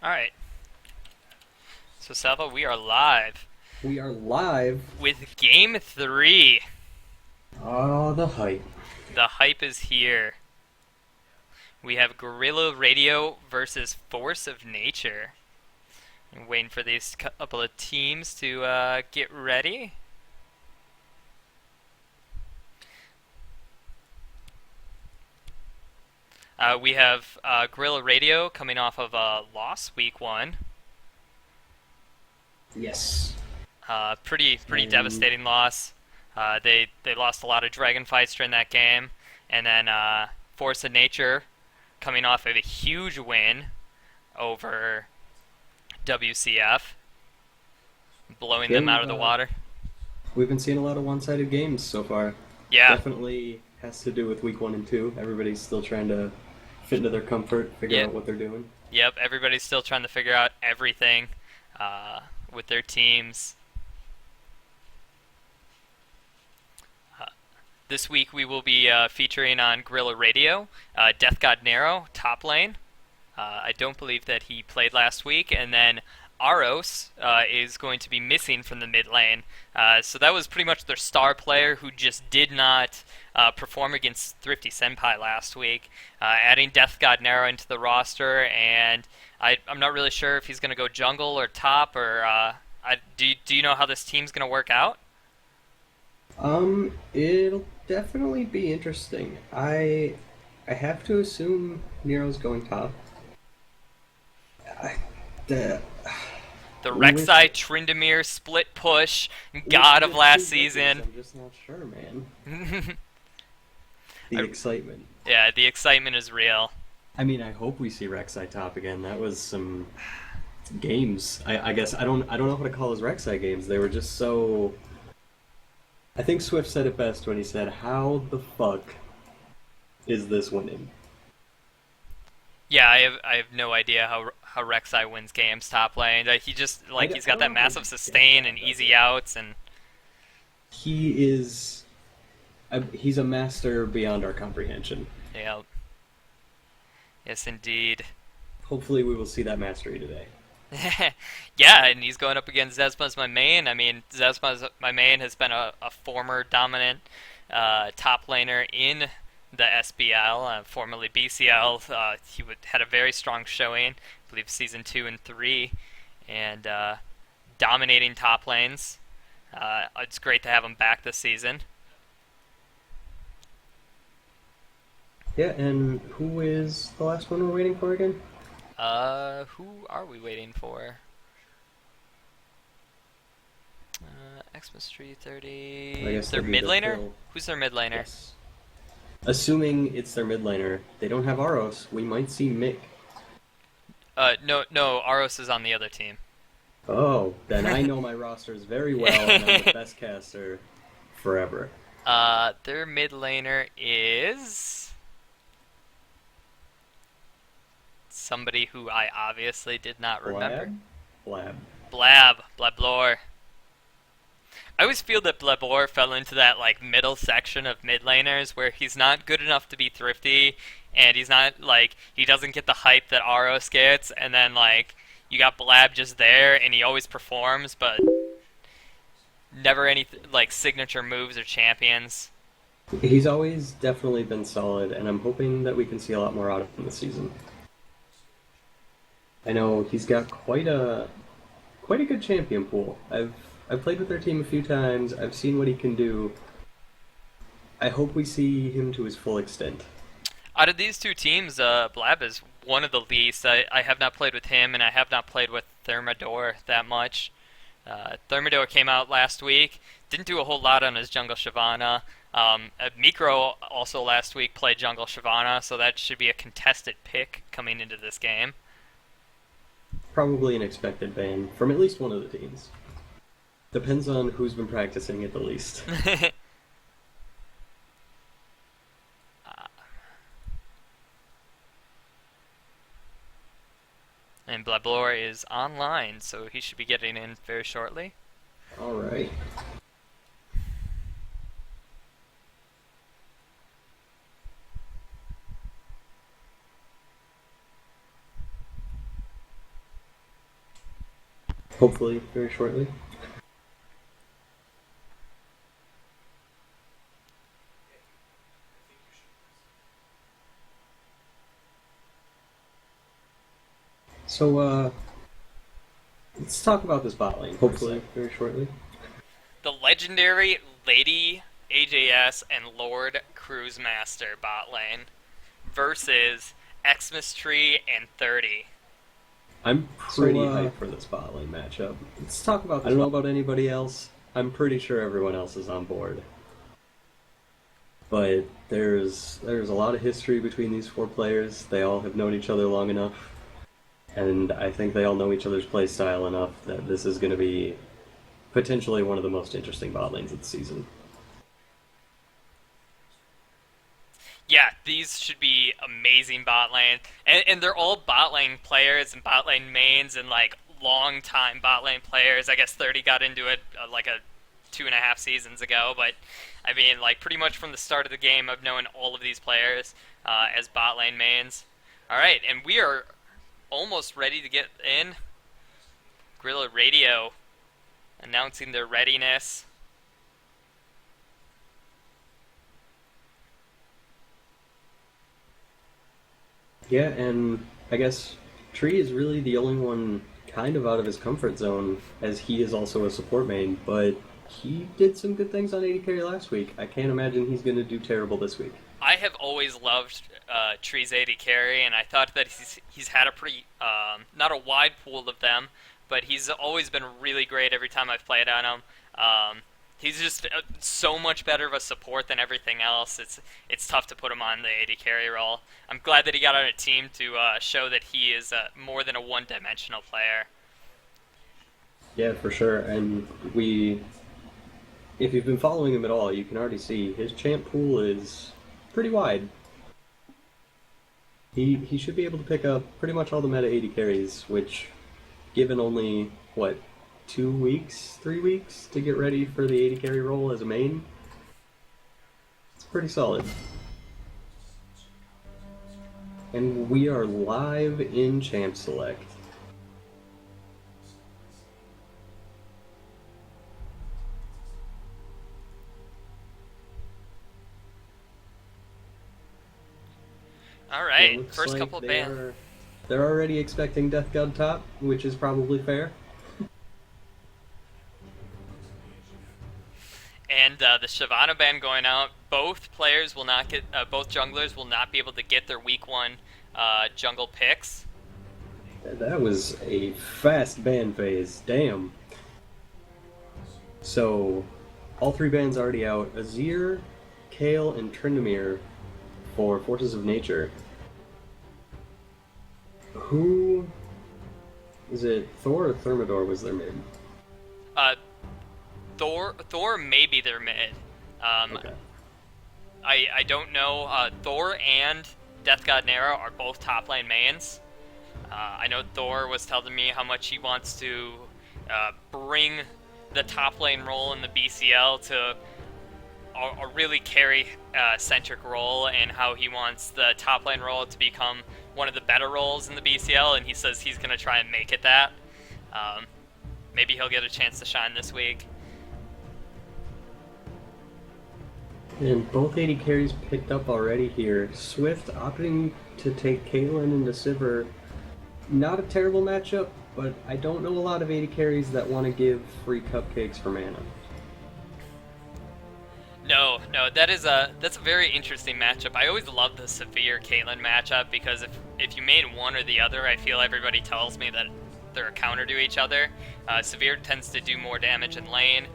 Alright, so Salva, we are live We are live. with Game 3. Oh, the hype. The hype is here. We have Guerrilla Radio versus Force of Nature. I'm waiting for these couple of teams to get ready. We have Guerrilla Radio coming off of a loss week 1. Yes. Pretty And devastating loss. They lost a lot of dragon fights during that game, and then Force of Nature coming off of a huge win over WCF, blowing yeah, them out we've of the water. we've been seeing a lot of one-sided games so far. Yeah, Definitely has to do with week one and two. Everybody's still trying to fit into their comfort, figure yep, out what they're doing. yep. Everybody's still trying to figure out everything uh, with their teams. Uh, this week we will be featuring on Guerrilla Radio, Death God Nero, top lane. I don't believe that he played last week, and then Aros is going to be missing from the mid lane. So that was pretty much their star player who just did not perform against Thrifty Senpai last week. Adding Death God Nero into the roster, and I'm not really sure if he's going to go jungle or top, or do you know how this team's going to work out? It'll definitely be interesting. I have to assume Nero's going top. I, the, The with Rek'Sai Tryndamere split push, with god of the two last Rickers, season. I'm just not sure, man. The excitement. Yeah, the excitement is real. I mean, I hope we see Rek'Sai top again. That was some games. I guess I don't know how to call those Rek'Sai games. They were just so. I think Swift said it best when he said, "How the fuck is this winning?" Yeah, I have no idea how Rek'Sai wins games top lane. He just he's I got don't that know how massive he gets sustain that, and though. easy outs and He is. He's a master beyond our comprehension. yeah, yes indeed. Hopefully, we will see that mastery today. Yeah, and he's going up against Zesma's my main. I mean, Zesma's my main has been a former dominant top laner in the SBL, formerly BCL. Had a very strong showing, I believe season 2 and 3, and dominating top lanes. It's great to have him back this season. Yeah, and who is the last one we're waiting for again? Who are we waiting for? Xmas Tree I 30. guess Their that'd be mid the laner? kill. Who's their mid laner? Yes. Assuming it's their mid laner, they don't have Aros. We might see Mick. No, Aros is on the other team. Oh, then I know my rosters very well, and I'm the best caster forever. Their mid laner is somebody who I obviously did not remember. Blab? Blab. Blablor. I always feel that Blablor fell into that middle section of mid laners where he's not good enough to be thrifty, and he's not he doesn't get the hype that Aros gets, and then you got Blab just there, and he always performs, but never any signature moves or champions. He's always definitely been solid, and I'm hoping that we can see a lot more out of him this season. I know he's got quite a good champion pool. I've played with their team a few times. I've seen what he can do. I hope we see him to his full extent. Out of these two teams, Blab is one of the least. I have not played with him, and I have not played with Thermidor that much. Thermidor came out last week, didn't do a whole lot on his jungle Shyvana. Mikro also last week played jungle Shyvana, so that should be a contested pick coming into this game. Probably an expected ban from at least one of the teams. Depends on who's been practicing it the least. And Blablor is online, so he should be getting in very shortly. Alright. hopefully very shortly. So let's talk about this bot lane. Hopefully very shortly. The legendary Lady AJS and Lord Cruisemaster bot lane versus Xmas Tree and 30. I'm pretty hyped for this bot lane matchup. Let's talk about this. I don't know about anybody else. I'm pretty sure everyone else is on board. But there's a lot of history between these four players. They all have known each other long enough, and I think they all know each other's playstyle enough that this is going to be potentially one of the most interesting bot lanes of the season. Yeah, these should be amazing bot lane, and they're all bot lane players and bot lane mains and like long time bot lane players. I guess 30 got into it like a 2.5 seasons ago, but I mean like pretty much from the start of the game, I've known all of these players as bot lane mains. All right, and we are almost ready to get in. Guerrilla Radio announcing their readiness. Yeah, and I guess Tree is really the only one kind of out of his comfort zone, as he is also a support main, but he did some good things on AD carry last week. I can't imagine he's going to do terrible this week. I have always loved Tree's AD carry, and I thought that he's had a pretty, not a wide pool of them, but he's always been really great every time I've played on him. He's just so much better of a support than everything else. It's tough to put him on the AD carry role. I'm glad that he got on a team to show that he is more than a one-dimensional player. Yeah, for sure. And if you've been following him at all, you can already see his champ pool is pretty wide. He should be able to pick up pretty much all the meta AD carries, which, given only, what, 2 weeks, 3 weeks to get ready for the AD carry role as a main, it's pretty solid. And we are live in Champ Select. All right, first like couple of bans. They're already expecting Death God top, which is probably fair. And the Shyvana ban going out. Both players will not get. Both junglers will not be able to get their week 1 jungle picks. That was a fast ban phase. Damn. So, all 3 bans already out. Azir, Kale, and Tryndamere for Forces of Nature. Who is it? Thor or Thermidor was their mid? Thor may be their mid. Okay. I don't know. Thor and Death God Nero are both top lane mains. I know Thor was telling me how much he wants to bring the top lane role in the BCL to a really carry-centric role, and how he wants the top lane role to become one of the better roles in the BCL, and he says he's going to try and make it that. Maybe he'll get a chance to shine this week. And both AD carries picked up already here. Swift opting to take Caitlyn into Sivir. Not a terrible matchup, but I don't know a lot of AD carries that want to give free cupcakes for mana. No, that's a very interesting matchup. I always love the Severe Caitlyn matchup because if you made one or the other, I feel everybody tells me that they're a counter to each other. Severe tends to do more damage in lane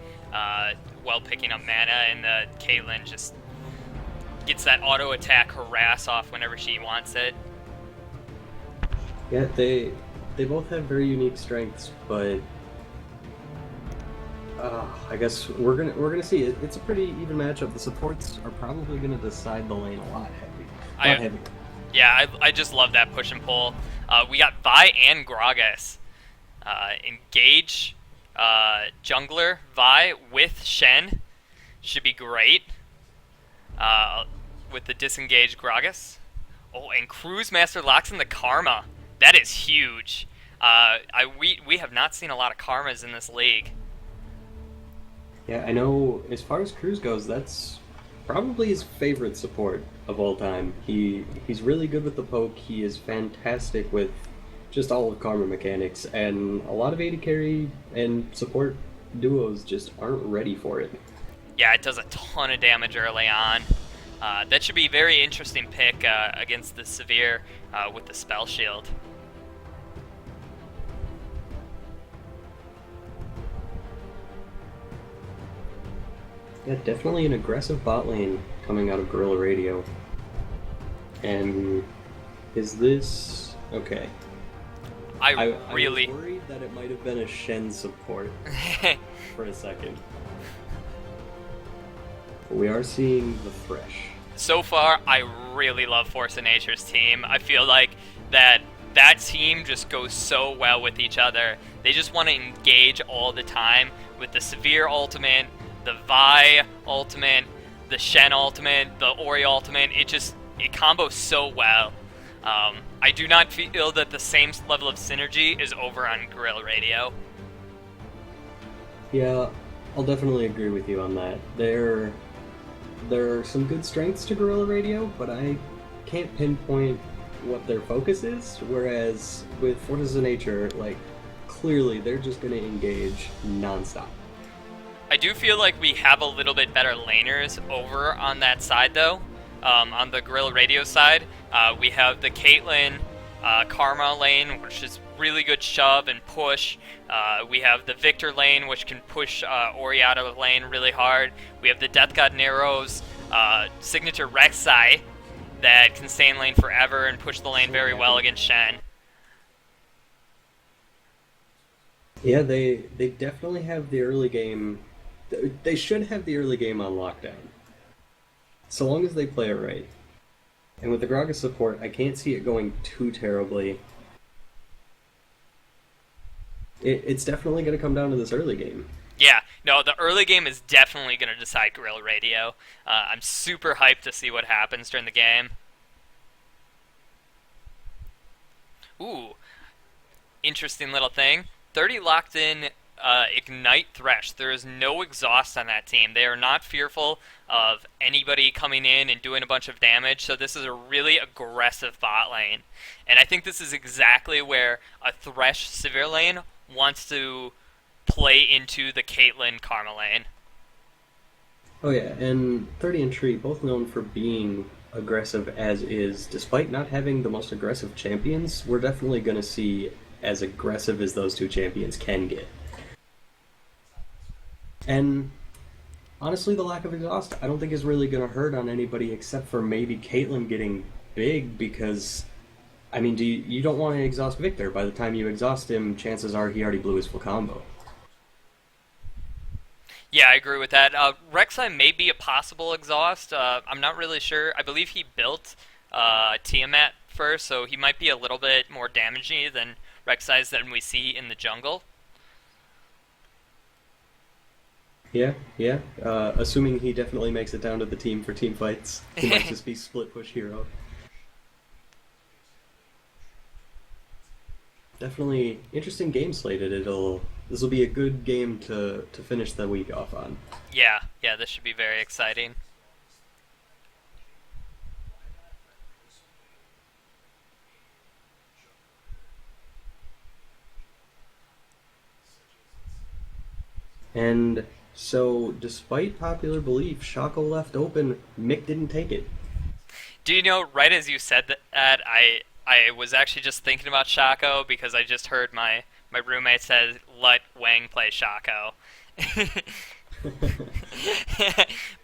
while picking up mana, and Caitlyn just gets that auto attack harass off whenever she wants it. Yeah, they both have very unique strengths, but I guess we're gonna see. It's a pretty even matchup. The supports are probably gonna decide the lane a lot heavier. Yeah, I just love that push and pull. We got Vi and Gragas. Engage jungler Vi with Shen should be great. With the disengaged Gragas. Oh, and Cruise Master locks in the Karma. That is huge. We have not seen a lot of karmas in this league. Yeah, I know as far as Cruz goes, that's probably his favorite support of all time. He's really good with the poke. He is fantastic with just all of Karma mechanics, and a lot of AD carry and support duos just aren't ready for it. Yeah, it does a ton of damage early on. That should be a very interesting pick against the Severe with the Spell Shield. Yeah, definitely an aggressive bot lane coming out of Gorilla Radio. And is this okay? I was Really. worried that it might have been a Shen support for a second. But we are seeing the Thresh. So far, I really love Force of Nature's team. I feel like that team just goes so well with each other. They just want to engage all the time with the Severe ultimate, the Vi ultimate, the Shen ultimate, the Ori ultimate. It combos so well. I do not feel that the same level of synergy is over on Gorilla Radio. Yeah, I'll definitely agree with you on that. There are some good strengths to Gorilla Radio, but I can't pinpoint what their focus is. Whereas with Forces of Nature, like clearly they're just going to engage nonstop. I do feel like we have a little bit better laners over on that side, though. On the Gorilla Radio side, we have the Caitlyn Karma lane, which is really good shove and push. We have the Victor lane, which can push Ori out of the lane really hard. We have the Death God Nero's signature Rek'Sai that can stay in lane forever and push the lane very well against Shen. Yeah, they definitely have the early game. They should have the early game on lockdown, so long as they play it right. And with the Gragas support, I can't see it going too terribly. It's definitely going to come down to this early game. Yeah, no, the early game is definitely going to decide Gorilla Radio. I'm super hyped to see what happens during the game. Ooh, interesting little thing. 30 locked in Ignite Thresh. There is no exhaust on that team. They are not fearful of anybody coming in and doing a bunch of damage, so this is a really aggressive bot lane. And I think this is exactly where a Thresh Severe lane wants to play into the Caitlyn Karma lane. Oh yeah, and 30 and Tree, both known for being aggressive as is, despite not having the most aggressive champions, we're definitely going to see as aggressive as those two champions can get. And honestly, the lack of exhaust, I don't think is really going to hurt on anybody except for maybe Caitlyn getting big because, I mean, you don't want to exhaust Victor. By the time you exhaust him, chances are he already blew his full combo. Yeah, I agree with that. Rek'Sai may be a possible exhaust. I'm not really sure. I believe he built Tiamat first, so he might be a little bit more damaging than Rek'Sai's than we see in the jungle. Yeah. Assuming he definitely makes it down to the team for team fights. He might just be split push hero. Definitely interesting game slated. This will be a good game to finish the week off on. Yeah, this should be very exciting. And so, despite popular belief, Shaco left open, Mick didn't take it. Do you know, right as you said that, I was actually just thinking about Shaco because I just heard my roommate said, let Wang play Shaco.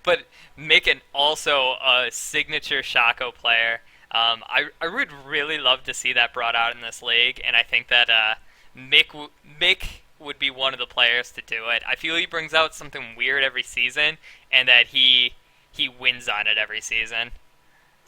But Mick and also a signature Shaco player. I would really love to see that brought out in this league, and I think that Mick would be one of the players to do it. I feel he brings out something weird every season, and that he wins on it every season.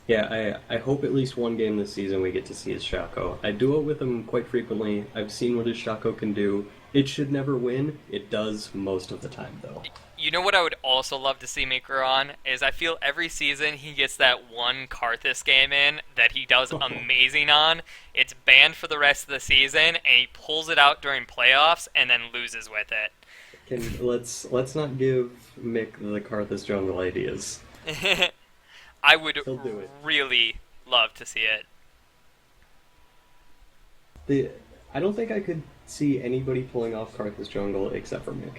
Yeah, I hope at least one game this season we get to see his Shaco. I duo with him quite frequently. I've seen what his Shaco can do. It should never win. It does most of the time, though. You know what I would also love to see Mika on is I feel every season he gets that one Karthus game in that he does amazing on. It's banned for the rest of the season, and he pulls it out during playoffs and then loses with Let's not give Mick the Karthus jungle ideas. it. I would He'll do it. really love to see it. The I don't think I could see anybody pulling off Karthus jungle except for Mick.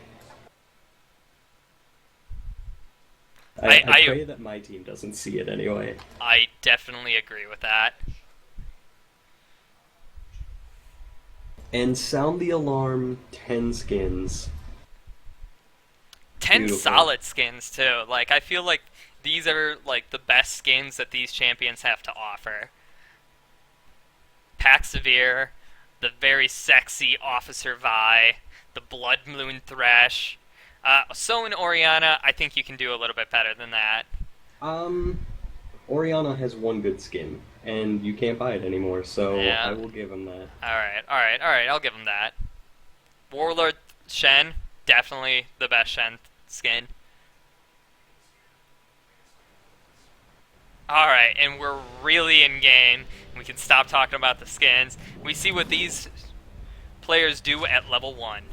I pray that my team doesn't see it anyway. I definitely agree with that. And sound the alarm, 10 skins. 10 Beautiful. solid skins too. Like I feel like these are like the best skins that these champions have to offer. Pack Severe, the very sexy Officer Vi, the Blood Moon Thresh. So in Oriana, I think you can do a little bit better than that. Oriana has one good skin, and you can't buy it anymore, so Yeah. I will give him that. Alright, I'll give him that. Warlord Shen, definitely the best Shen skin. Alright, and we're really in game. We can stop talking about the skins. We see what these players do at level 1.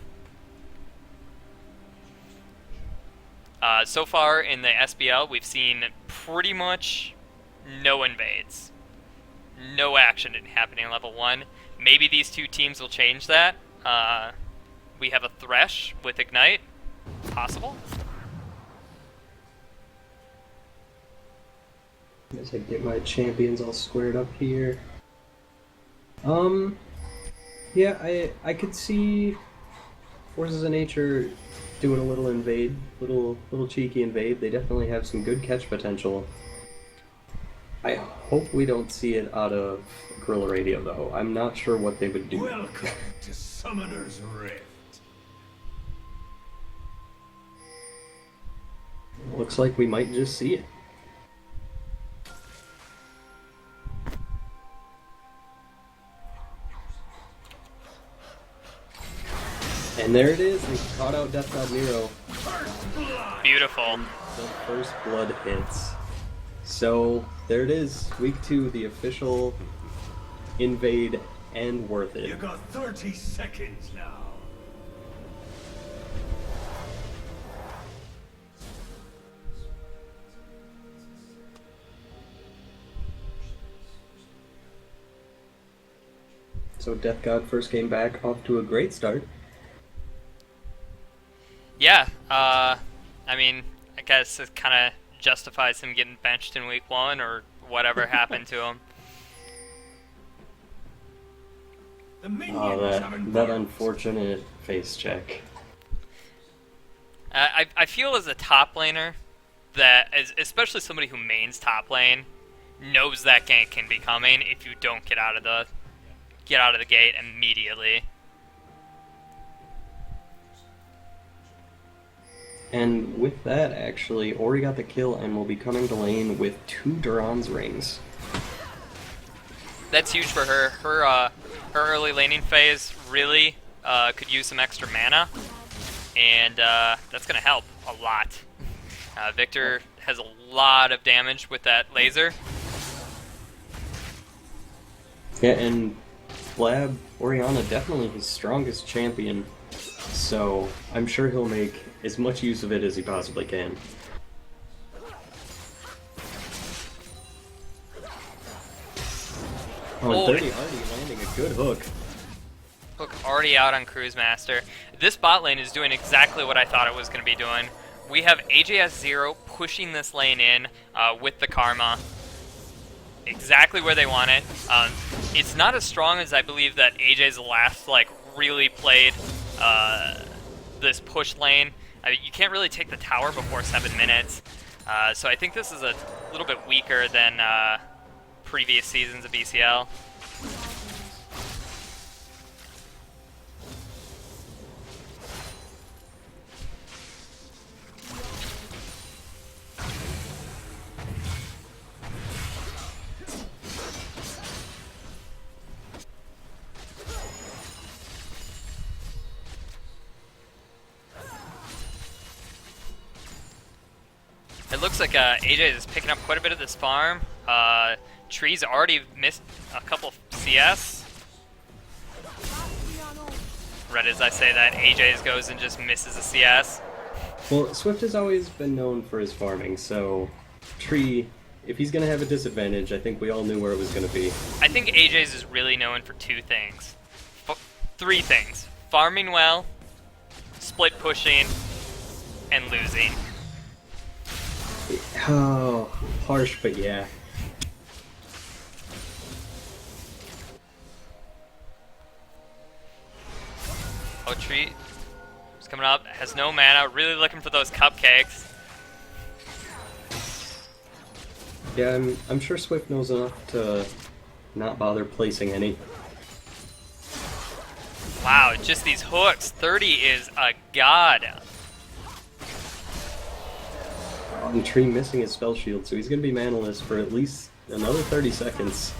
So far in the SBL, we've seen pretty much no invades. No action happening in level 1. Maybe these two teams will change that. We have a Thresh with Ignite. Possible. As I get my champions all squared up here. Yeah, I could see Forces of Nature doing a little invade, little cheeky invade. They definitely have some good catch potential. I hope we don't see it out of Guerrilla Radio, though. I'm not sure what they would do. Welcome to Summoner's Rift. Looks like we might just see it. And there it is. They caught out Death God Nero. Beautiful. The first blood hits. So there it is. Week 2, the official invade and worth it. You got 30 seconds now. So Death God first game back off to a great start. Yeah, I mean, I guess it kind of justifies him getting benched in week 1 or whatever happened to him. The minions Oh, have that embarked. unfortunate face check. I feel as a top laner that, especially somebody who mains top lane, knows that gank can be coming if you don't get out of the gate immediately. And with that, actually, Ori got the kill and will be coming to lane with 2 Duran's rings. That's huge for her. Her early laning phase really could use some extra mana, and that's going to help a lot. Victor has a lot of damage with that laser. Yeah, and Flab, Oriana, definitely his strongest champion, so I'm sure he'll make as much use of it as he possibly can. Oh, and 30 already landing a good hook. Hook already out on Cruise Master. This bot lane is doing exactly what I thought it was going to be doing. We have AJS0 pushing this lane in with the Karma. Exactly where they want it. It's not as strong as I believe that AJ's last really played this push lane. You can't really take the tower before 7 minutes. So I think this is a little bit weaker than previous seasons of BCL. it looks like AJ is picking up quite a bit of this farm. Tree's already missed a couple CS. Right as I say that, AJ goes and just misses a CS. Well, Swift has always been known for his farming, so Tree, if he's going to have a disadvantage, I think we all knew where it was going to be. I think AJ's is really known for two things. Three things. Farming well, split pushing, and losing. Oh, harsh, but yeah. Oh, Tree is coming up, has no mana, really looking for those cupcakes. Yeah, I'm sure Swift knows enough to not bother placing any. Wow, just these hooks. 30 is a god. And Tree missing his spell shield, so he's going to be manaless for at least another 30 seconds.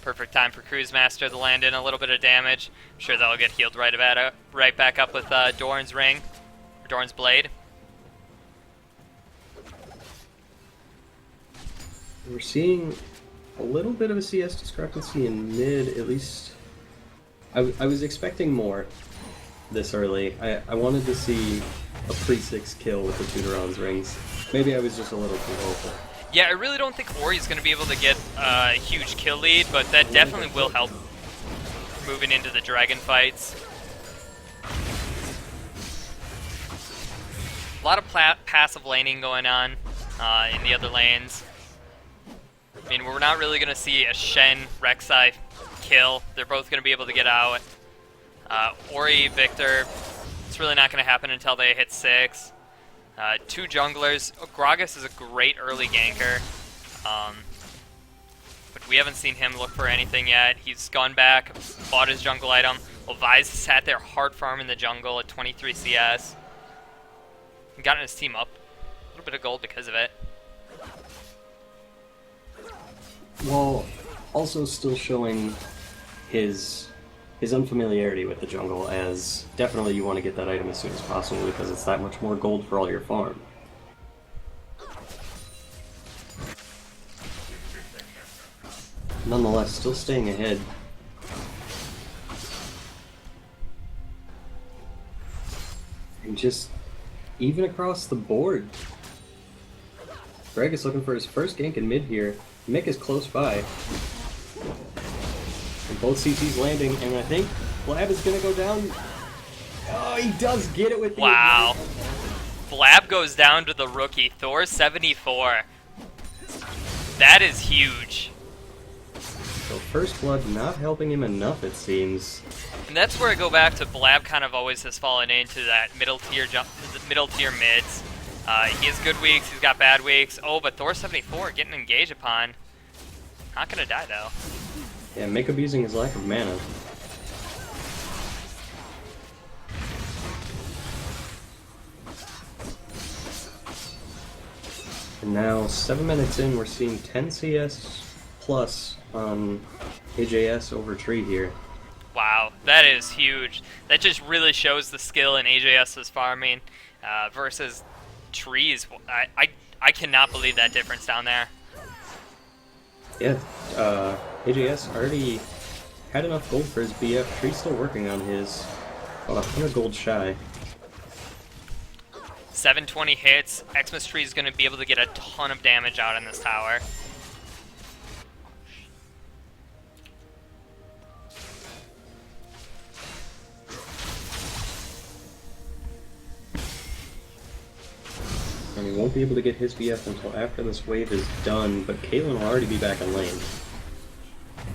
Perfect time for Cruise Master to land in a little bit of damage. I'm sure that'll get healed right back up with Doran's Ring, or Doran's Blade. We're seeing a little bit of a CS discrepancy in mid, at least. I was expecting more this early. I wanted to see a pre-6 kill with the Tutoron's rings. Maybe I was just a little too hopeful. Yeah, I really don't think Ori's going to be able to get a huge kill lead, but that definitely will help moving into the dragon fights. A lot of passive laning going on in the other lanes. I mean, we're not really going to see a Shen Rek'Sai kill. They're both going to be able to get out. Ori, Victor, it's really not going to happen until they hit 6. Two junglers. Gragas is a great early ganker, but we haven't seen him look for anything yet. He's gone back, bought his jungle item. Levi's sat there hard farming the jungle at 23 CS. And gotten his team up. A little bit of gold because of it. While also still showing his unfamiliarity with the jungle, as definitely you want to get that item as soon as possible because it's that much more gold for all your farm. Nonetheless, still staying ahead. And just even across the board. Greg is looking for his first gank in mid here. Mick is close by. And both CCs landing, and I think Blab is gonna go down. Oh, he does get it with the... Wow. Blab goes down to the rookie, Thor 74. That is huge. So First Blood not helping him enough, it seems. And that's where I go back to Blab kind of always has fallen into that middle tier mids. He has good weeks, he's got bad weeks. Oh, but Thor 74 getting engaged upon. Not gonna die though. Yeah, Mick abusing his lack of mana. And now, 7 minutes in, we're seeing 10 CS plus on AJS over Tree here. Wow, that is huge. That just really shows the skill in AJS's farming versus Tree's. I cannot believe that difference down there. Yeah, AJS already had enough gold for his BF. Tree's still working on his. About 100 gold shy. 720 hits. Xmas Tree is going to be able to get a ton of damage out in this tower. And he won't be able to get his BF until after this wave is done, but Caitlyn will already be back on lane.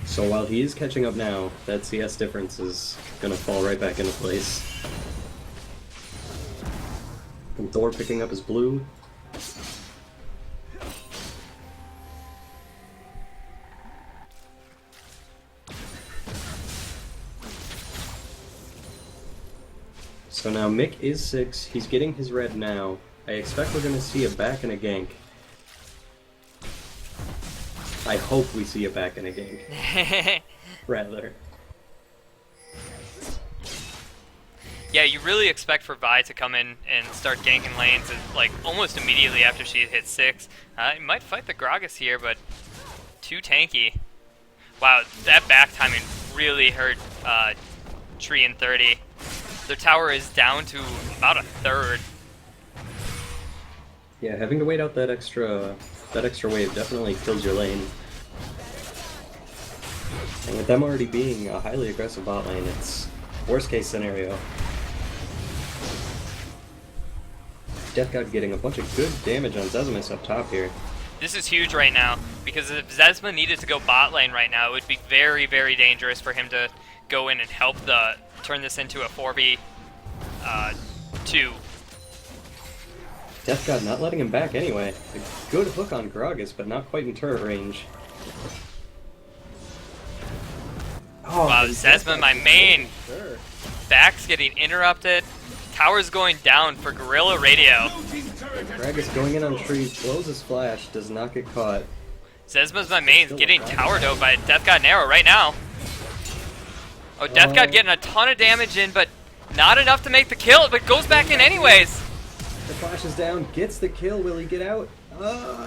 So while he is catching up now, that CS difference is gonna fall right back into place. And Thor picking up his blue. So now Mick is 6, he's getting his red now. I expect we're going to see a back and a gank. I hope we see a back and a gank. Rather. Yeah, you really expect for Vi to come in and start ganking lanes like almost immediately after she hits 6. He might fight the Gragas here, but too tanky. Wow, that back timing really hurt Tree and 30. Their tower is down to about a third. Yeah, having to wait out that extra wave definitely kills your lane. And with them already being a highly aggressive bot lane, it's worst case scenario. Death God getting a bunch of good damage on Zesimus up top here. This is huge right now, because if Zesma needed to go bot lane right now, it would be very, very dangerous for him to go in and help turn this into a 4v2. Death God not letting him back anyway. A good hook on Gragas, but not quite in turret range. Oh, Wow, Zesma, my main. Sure. Back's getting interrupted. Tower's going down for Gorilla Radio. Gragas going in on Tree, blows his flash, does not get caught. Zesma's my main, getting tower dove by Death God Nero right now. Oh, Death God getting a ton of damage in, but not enough to make the kill, but goes back in anyways. The flash is down, gets the kill, will he get out?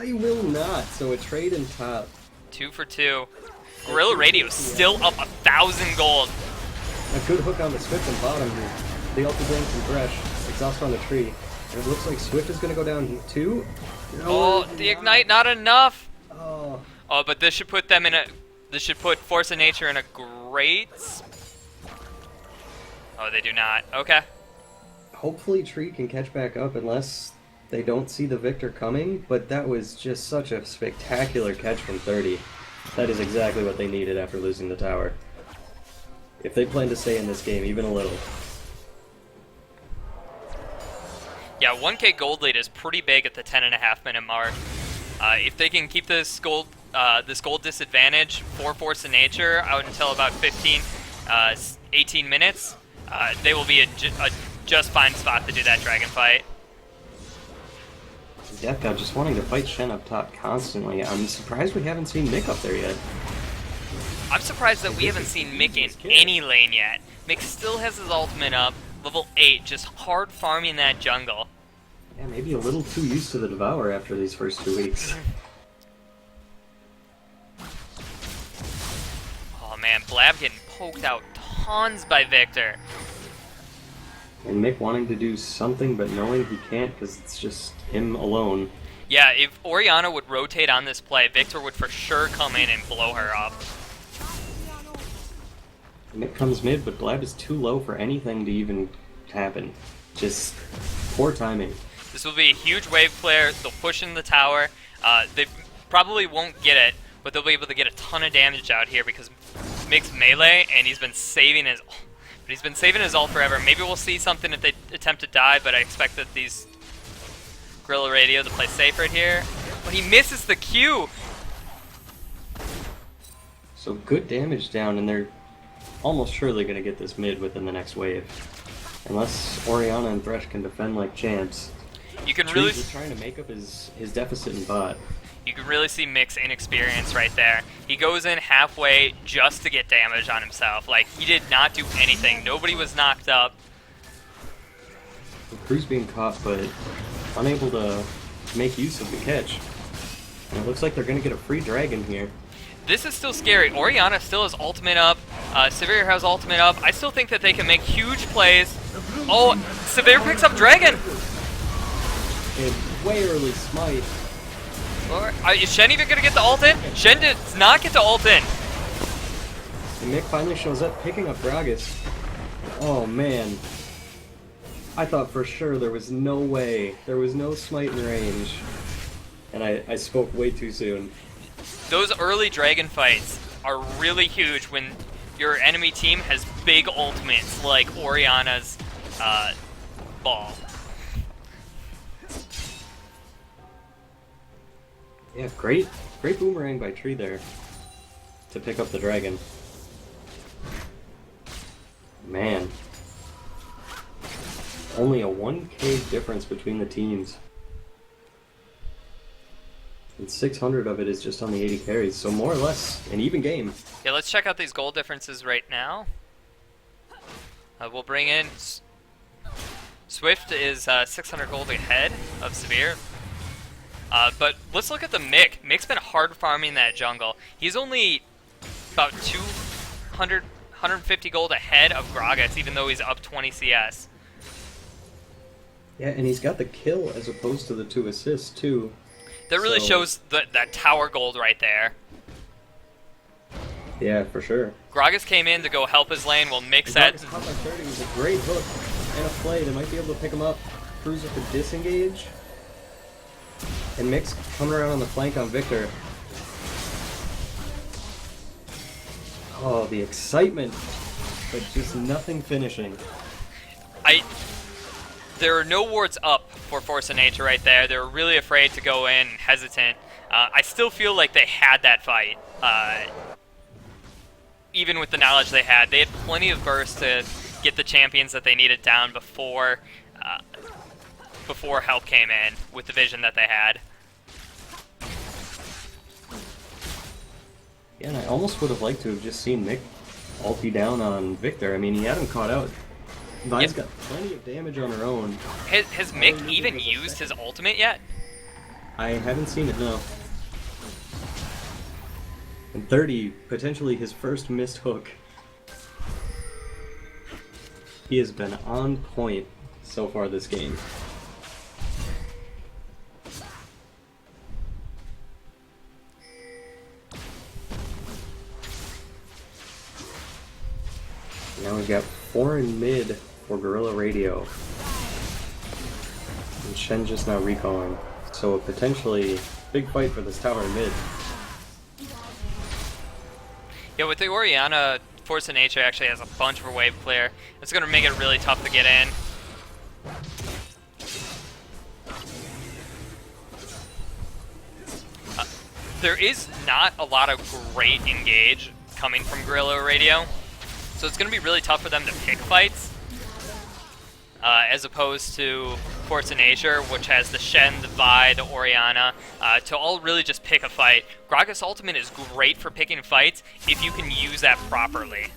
He will not, so a trade in top. 2 for 2. Gorilla Radio still up 1,000 gold. A good hook on the Swift and bottom here. The ulti blink from Thresh, exhaust on the tree. And it looks like Swift is going to go down too. No, Oh, the ignite not enough. Oh, Oh, but this should put them in a. This should put Force of Nature in a great. Oh, they do not. Okay. hopefully Tree can catch back up unless they don't see the victor coming, but that was just such a spectacular catch from 30. That is exactly what they needed after losing the tower. If they plan to stay in this game even a little. Yeah, 1k gold lead is pretty big at the 10.5 minute mark. If they can keep this gold disadvantage for Force of Nature out until about 18 minutes, they will be a just fine spot to do that dragon fight. Death God just wanting to fight Shen up top constantly. I'm surprised we haven't seen Mick up there yet. I'm surprised that we haven't seen Mick in any lane yet. Mick still has his ultimate up, level 8, just hard farming that jungle. Yeah, maybe a little too used to the Devour after these first 2 weeks. Oh man, Blab getting poked out tons by Victor. And Mick wanting to do something but knowing he can't because it's just him alone. Yeah, if Orianna would rotate on this play, Victor would for sure come in and blow her up. Mick comes mid, but Blab is too low for anything to even happen. Just poor timing. This will be a huge wave flare. They'll push in the tower. They probably won't get it, but they'll be able to get a ton of damage out here because Mick's melee, and he's been saving his ult forever. Maybe we'll see something if they attempt to die, but I expect that these Gorilla Radio to play safe right here. But he misses the Q. So good damage down, and they're almost surely going to get this mid within the next wave. Unless Orianna and Thresh can defend like champs. You can Tree's really just trying to make up his deficit in bot. You can really see Mick's inexperience right there. He goes in halfway just to get damage on himself. Like, he did not do anything. Nobody was knocked up. Crew's being caught, but unable to make use of the catch. And it looks like they're going to get a free dragon here. This is still scary. Orianna still has ultimate up. Severe has ultimate up. I still think that they can make huge plays. Oh, Severe picks up dragon. And way early smite. Or, is Shen even going to get the ult in? Shen does not get the ult in. And Mick finally shows up picking up Gragas. Oh man. I thought for sure there was no way. There was no smite in range. And I spoke way too soon. Those early dragon fights are really huge when your enemy team has big ultimates like Orianna's ball. Yeah, great boomerang by Tree there to pick up the dragon. Man. Only a 1k difference between the teams. And 600 of it is just on the 80 carries, so more or less an even game. Yeah, let's check out these goal differences right now. We'll bring in Swift is 600 gold ahead of Severe. But let's look at the Mick. Mick's been hard farming that jungle. He's only about 150 gold ahead of Gragas, even though he's up 20 CS. Yeah, and he's got the kill as opposed to the 2 assists, too. That really shows that tower gold right there. Yeah, for sure. Gragas came in to go help his lane while Mick said... Gragas caught by 30 with a great hook and a play. They might be able to pick him up. Cruz with the disengage. And Mick's coming around on the flank on Victor. Oh, the excitement, but just nothing finishing. There are no wards up for Force of Nature right there. They were really afraid to go in and hesitant. I still feel like they had that fight. Even with the knowledge they had plenty of burst to get the champions that they needed down before help came in with the vision that they had. Yeah, and I almost would have liked to have just seen Mick ulti down on Victor. I mean, he had him caught out. Vi's got plenty of damage on her own. Has Mick even used his ultimate yet? I haven't seen it, no. And 30, potentially his first missed hook. He has been on point so far this game. Now we've got FoN mid for Guerrilla Radio. And Shen just now recalling. So a potentially big fight for this tower mid. Yeah, with the Orianna, Force of Nature actually has a bunch of a wave clear. It's going to make it really tough to get in. There is not a lot of great engage coming from Guerrilla Radio, so it's going to be really tough for them to pick fights, as opposed to Force of Nature, which has the Shen, the Vi, the Orianna, to all really just pick a fight. Gragas Ultimate is great for picking fights if you can use that properly.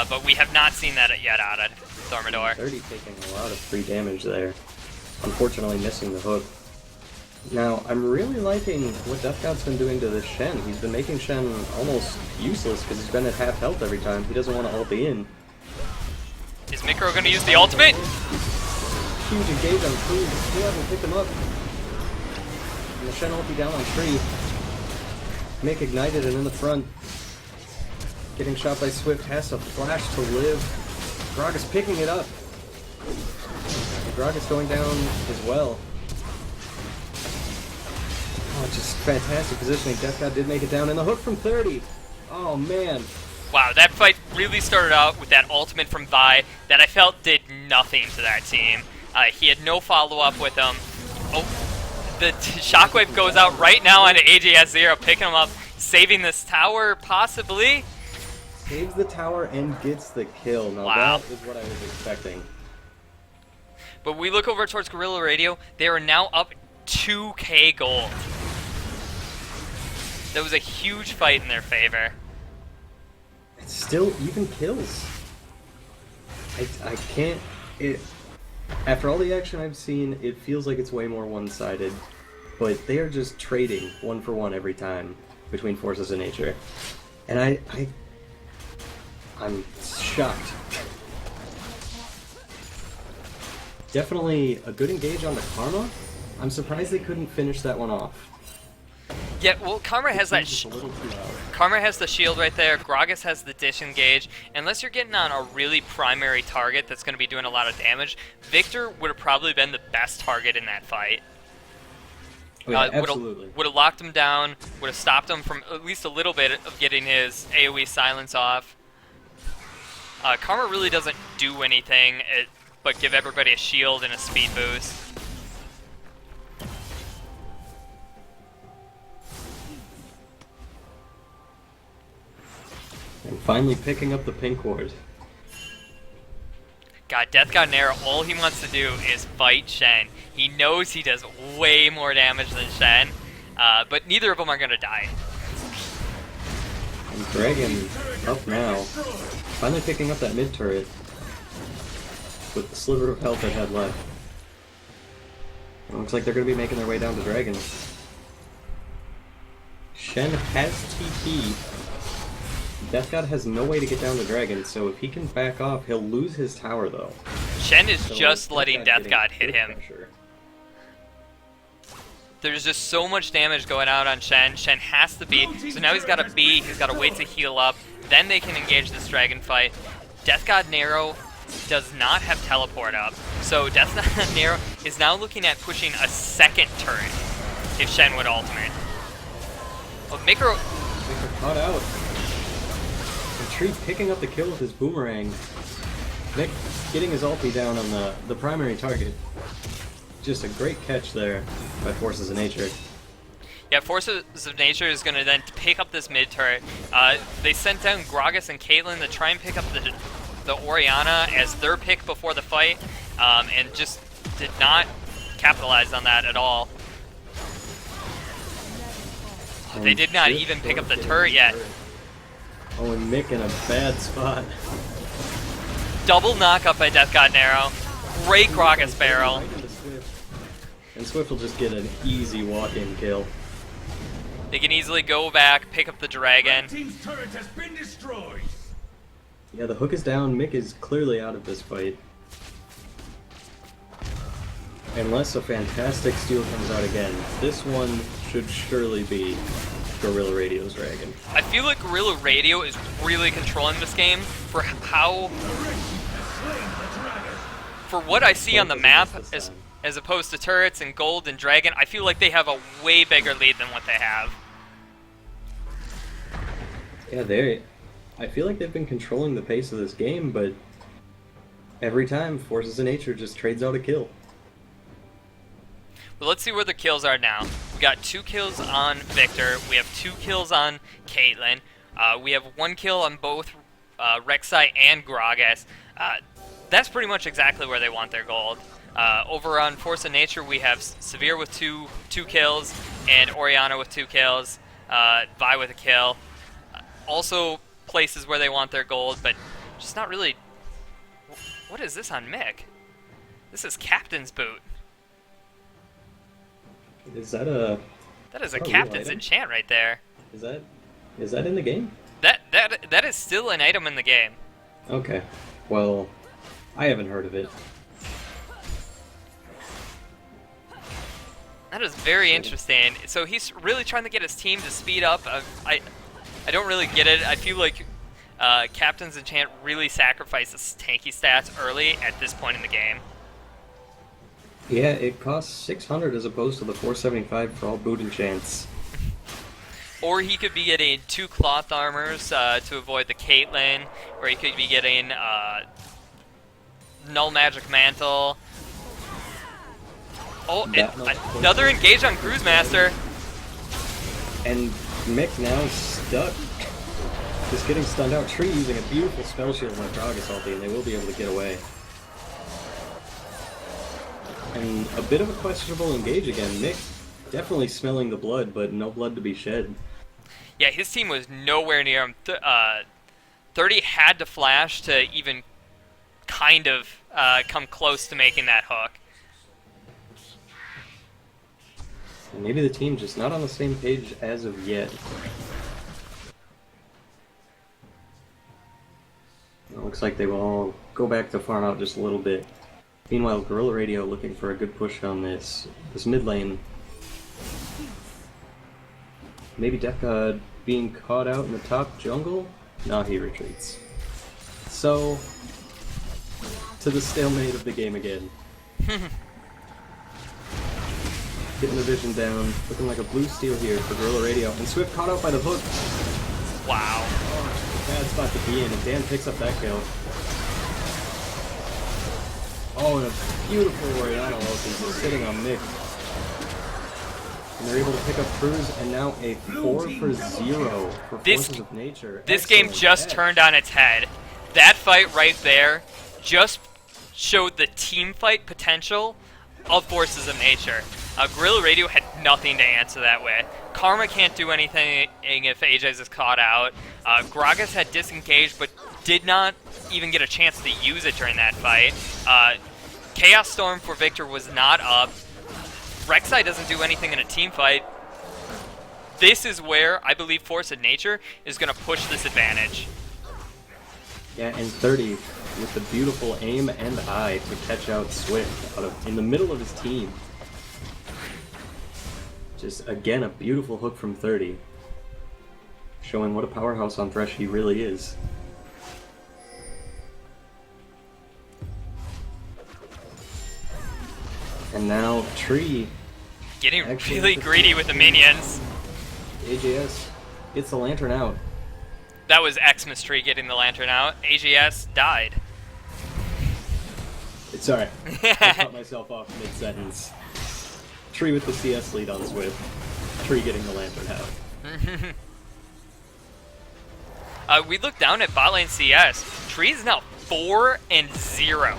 But we have not seen that yet out of Thermidor. 30 taking a lot of free damage there. Unfortunately missing the hook. Now, I'm really liking what Death God's been doing to this Shen. He's been making Shen almost useless because he's been at half health every time. He doesn't want to ulti in. Is Mikro going to use the ultimate? Huge engage on Cruz. He hasn't picked him up. And the Shen ulti down on Tree. Mick ignited and in the front. Getting shot by Swift, has to flash to live. Gragas picking it up. And Gragas going down as well. Oh, just fantastic positioning. Death God did make it down, and the hook from 30. Oh, man. Wow, that fight really started out with that ultimate from Vi that I felt did nothing to that team. He had no follow-up with him. Oh, the Shockwave goes out right now on AJS0, picking him up, saving this tower, possibly. Saves the tower and gets the kill. Now Wow. that is what I was expecting. But we look over towards Guerrilla Radio, they are now up 2k gold. That was a huge fight in their favor. It's still even kills. I can't... After all the action I've seen, it feels like it's way more one-sided. But they are just trading one for one every time between Forces of Nature. And I'm shocked. Definitely a good engage on the Karma. I'm surprised they couldn't finish that one off. Yeah, well, Karma has that. Just a little too loud. Karma has the shield right there. Gragas has the disengage. Unless you're getting on a really primary target that's going to be doing a lot of damage, Victor would have probably been the best target in that fight. Oh, yeah, absolutely. Would have locked him down. Would have stopped him from at least a little bit of getting his AoE silence off. Karma really doesn't do anything but give everybody a shield and a speed boost. And finally picking up the pink ward. God, Death God Nero, all he wants to do is fight Shen. He knows he does way more damage than Shen, but neither of them are going to die. And Dragon up now. Finally picking up that mid turret. with the sliver of health it had left. It looks like they're going to be making their way down to Dragon. Shen has TP. Death God has no way to get down to Dragon, so if he can back off, he'll lose his tower though. Shen is So just letting Death getting God hit good him. pressure. There's just so much damage going out on Shen. Shen has to beat, so now he's got to beat, he's got to wait to heal up, then they can engage this dragon fight. Death God Nero does not have teleport up, so Death God Nero is now looking at pushing a second turret if Shen would ultimate. Oh, Micro... Micro caught out. And Tree picking up the kill with his boomerang. Nick getting his ulti down on the primary target. Just a great catch there by Forces of Nature. Yeah, Forces of Nature is going to then pick up this mid turret. They sent down Gragas and Caitlyn to try and pick up the Orianna as their pick before the fight, and just did not capitalize on that at all. They did not even pick up the turret yet. Oh, and Mick in a bad spot. Double knockup by Death God Nero. Great Gragas barrel. And Swift will just get an easy walk-in kill. They can easily go back, pick up the dragon. Red team's turret has been destroyed. Yeah, the hook is down. Mick is clearly out of this fight. Unless a fantastic steal comes out again, this one should surely be Guerrilla Radio's dragon. I feel like Guerrilla Radio is really controlling this game for how... For what I see on the map, as opposed to turrets and gold and dragon, I feel like they have a way bigger lead than what they have. Yeah, I feel like they've been controlling the pace of this game, but every time Forces of Nature just trades out a kill. Well, let's see where the kills are now. We got 2 kills on Victor. We have 2 kills on Caitlyn. We have 1 kill on both Rek'Sai and Gragas. That's pretty much exactly where they want their gold. Over on Force of Nature, we have Severe with two kills, and Orianna with 2 kills, Vi with a kill. Also places where they want their gold, but just not really... What is this on Mick? This is Captain's Boot. Is that a... That is a Captain's enchant right there. Is that in the game? That is still an item in the game. Okay. Well, I haven't heard of it. That is very interesting. So he's really trying to get his team to speed up. I don't really get it. I feel like Captain's Enchant really sacrifices tanky stats early at this point in the game. Yeah, it costs 600 as opposed to the 475 for all boot enchants. Or he could be getting 2 cloth armors to avoid the Caitlyn, or he could be getting Null Magic Mantle. Oh, another engage on Cruise Master. And Mick now stuck. Just getting stunned out. Tree using a beautiful spell shield on Gragas ulti, and they will be able to get away. And a bit of a questionable engage again. Mick definitely smelling the blood, but no blood to be shed. Yeah, his team was nowhere near him. 30 had to flash to even kind of come close to making that hook. And maybe the team just not on the same page as of yet. It looks like they will all go back to farm out just a little bit. Meanwhile, Guerrilla Radio looking for a good push on this mid lane. Maybe Death God being caught out in the top jungle? No, he retreats. So, to the stalemate of the game again. Getting the vision down, looking like a blue steal here for Guerrilla Radio, and Swift caught out by the hook. Wow. Bad spot to be in, and Dan picks up that kill. Oh, and a beautiful Orianna ulti just sitting on Mick. And they're able to pick up Cruz, and now a 4 for 0 for Forces of Nature. This game just turned on its head. That fight right there just showed the team fight potential of Forces of Nature. Guerrilla Radio had nothing to answer that with. Karma can't do anything if Ajax is caught out. Gragas had disengaged, but did not even get a chance to use it during that fight. Chaos Storm for Victor was not up. Rek'Sai doesn't do anything in a team fight. This is where I believe Force of Nature is going to push this advantage. Yeah, and 30 with the beautiful aim and eye to catch out Swift in the middle of his team. Just, again, a beautiful hook from 30. Showing what a powerhouse on Thresh he really is. And now Tree Getting actually really greedy with the minions. AJS gets the lantern out. That was Xmas Tree getting the lantern out. AGS died. Sorry, I cut myself off mid-sentence. Tree with the CS lead on Swift. Tree getting the lantern out. We look down at bot lane CS. Tree is now 4-0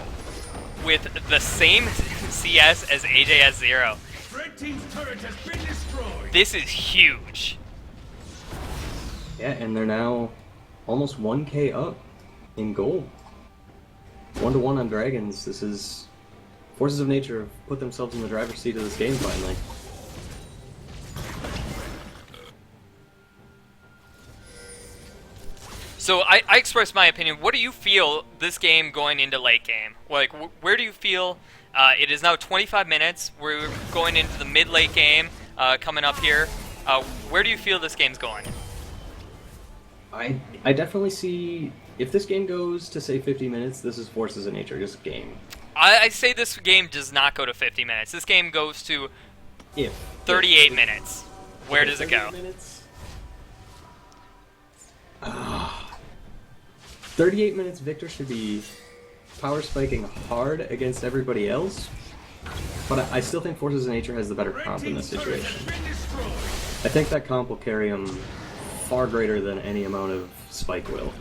with the same CS as AJS 0. Red team's turret has been destroyed. This is huge. Yeah, and they're now almost 1k up in gold. 1-1 on Dragons. This is... Forces of Nature have put themselves in the driver's seat of this game finally. So I expressed my opinion. What do you feel this game going into late game? Like, where do you feel... it is now 25 minutes. We're going into the mid-late game coming up here. Where do you feel this game's going? I definitely see... If this game goes to, say, 50 minutes, this is Forces of Nature, just a game. I say this game does not go to 50 minutes. This game goes to 38 minutes. Where does it go? Minutes? 38 minutes, Victor should be power spiking hard against everybody else, but I still think Forces of Nature has the better comp in this situation. I think that comp will carry him far greater than any amount of spike will.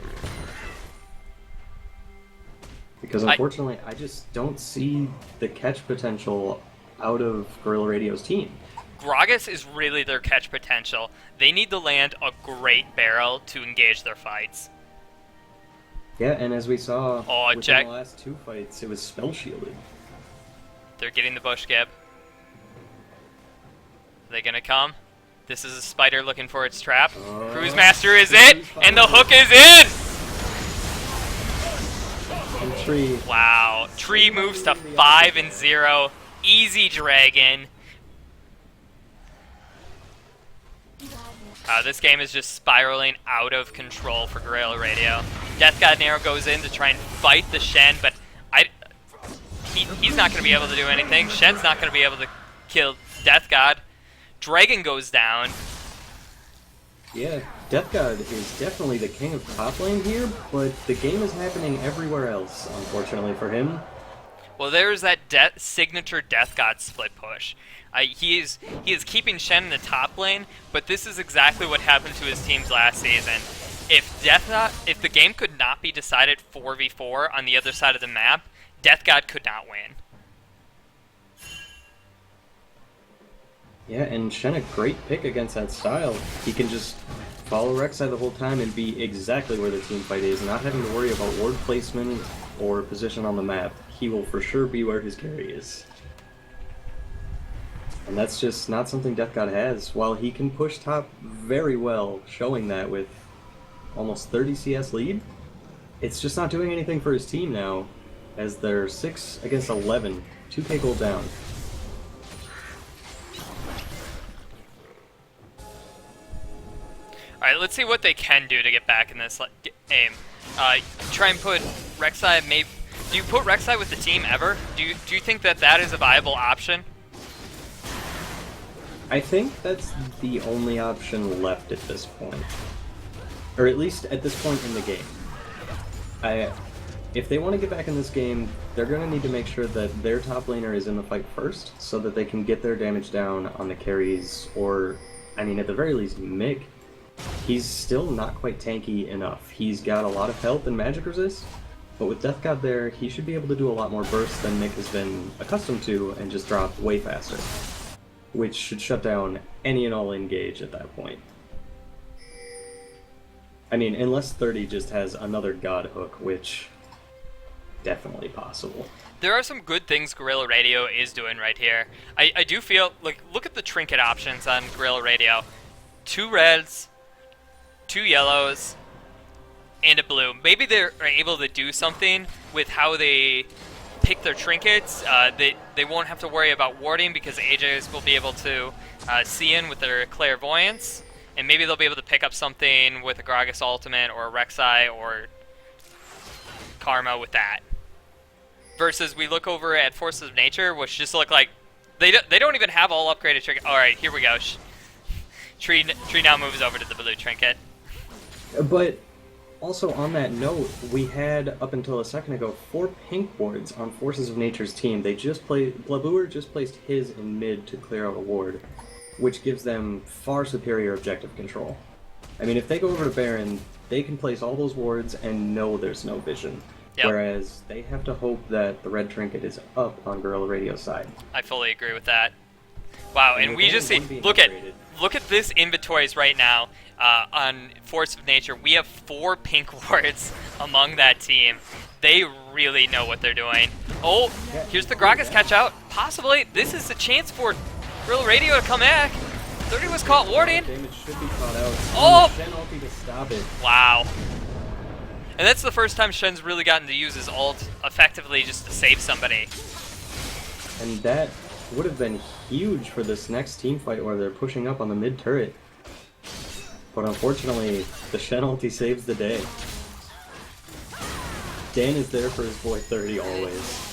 Because unfortunately, I just don't see the catch potential out of Guerrilla Radio's team. Gragas is really their catch potential. They need to land a great barrel to engage their fights. Yeah, and as we saw within Jack. the last two fights, it was spell shielded. They're getting the bush gib. Are they gonna come? This is a spider looking for its trap. Cruise Master is it, and the hook is in! And Tree. Wow, Tree moves to 5-0. Easy dragon. This game is just spiraling out of control for Guerrilla Radio. Death God Nero goes in to try and fight the Shen, but he's not going to be able to do anything. Shen's not going to be able to kill Death God. Dragon goes down. Yeah, Death God is definitely the king of top lane here, but the game is happening everywhere else, unfortunately for him. Well, there's that signature Death God split push. He is keeping Shen in the top lane, but this is exactly what happened to his teams last season. If the game could not be decided 4v4 on the other side of the map, Death God could not win. Yeah, and Shen a great pick against that style. He can just follow Rek'Sai the whole time and be exactly where the team fight is, not having to worry about ward placement or position on the map. He will for sure be where his carry is. And that's just not something Death God has. While he can push top very well, showing that with almost 30 CS lead, it's just not doing anything for his team now, as they're 6 against 11, 2k gold down. Alright, let's see what they can do to get back in this game. Try and put Rek'Sai, maybe... Do you put Rek'Sai with the team ever? Do you think that is a viable option? I think that's the only option left at this point. Or at least at this point in the game. If they want to get back in this game, they're going to need to make sure that their top laner is in the fight first, so that they can get their damage down on the carries, or, I mean, at the very least, Mick. He's still not quite tanky enough. He's got a lot of health and magic resist, but with Death God there, he should be able to do a lot more bursts than Mick has been accustomed to and just drop way faster, which should shut down any and all engage at that point. I mean, unless 30 just has another God Hook, which definitely possible. There are some good things Gorilla Radio is doing right here. I do feel like, look at the trinket options on Gorilla Radio. 2 reds, 2 yellows, and a blue. Maybe they're able to do something with how they pick their trinkets. They won't have to worry about warding because AJs will be able to see in with their clairvoyance. And maybe they'll be able to pick up something with a Gragas Ultimate or a Rek'Sai or Karma with that. Versus we look over at Forces of Nature, which just look like they don't even have all upgraded trinket. All right, here we go. Tree now moves over to the blue trinket. But also on that note, we had up until a second ago 4 pink wards on Forces of Nature's team. They just Blabuer just placed his in mid to clear out a ward, which gives them far superior objective control. I mean, if they go over to Baron, they can place all those wards and know there's no vision. Yep. Whereas they have to hope that the red trinket is up on Gorilla Radio's side. I fully agree with that. Wow, and we just see, look at this inventories right now on Force of Nature. We have 4 pink wards among that team. They really know what they're doing. Oh, here's the Gragas catch out. Possibly, this is a chance for Gorilla Radio to come back. 30 was caught warding. Damage should be caught out. Oh! Shen ulti to stop it. Wow. And that's the first time Shen's really gotten to use his ult effectively just to save somebody. And that would have been huge for this next team fight where they're pushing up on the mid turret. But unfortunately, the Shen ulti saves the day. Dan is there for his boy 30 always.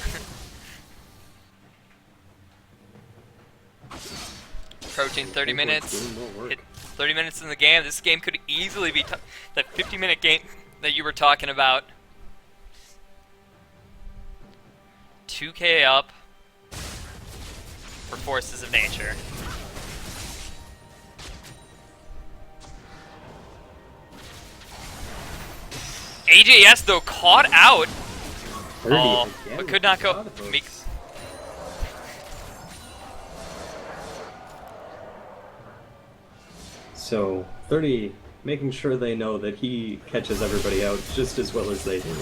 Approaching 30 minutes. 30 minutes in the game. This game could easily be that 50-minute game that you were talking about. 2K up for Forces of Nature. AJS though caught out. Oh, but could not go. So 30 making sure they know that he catches everybody out just as well as they do.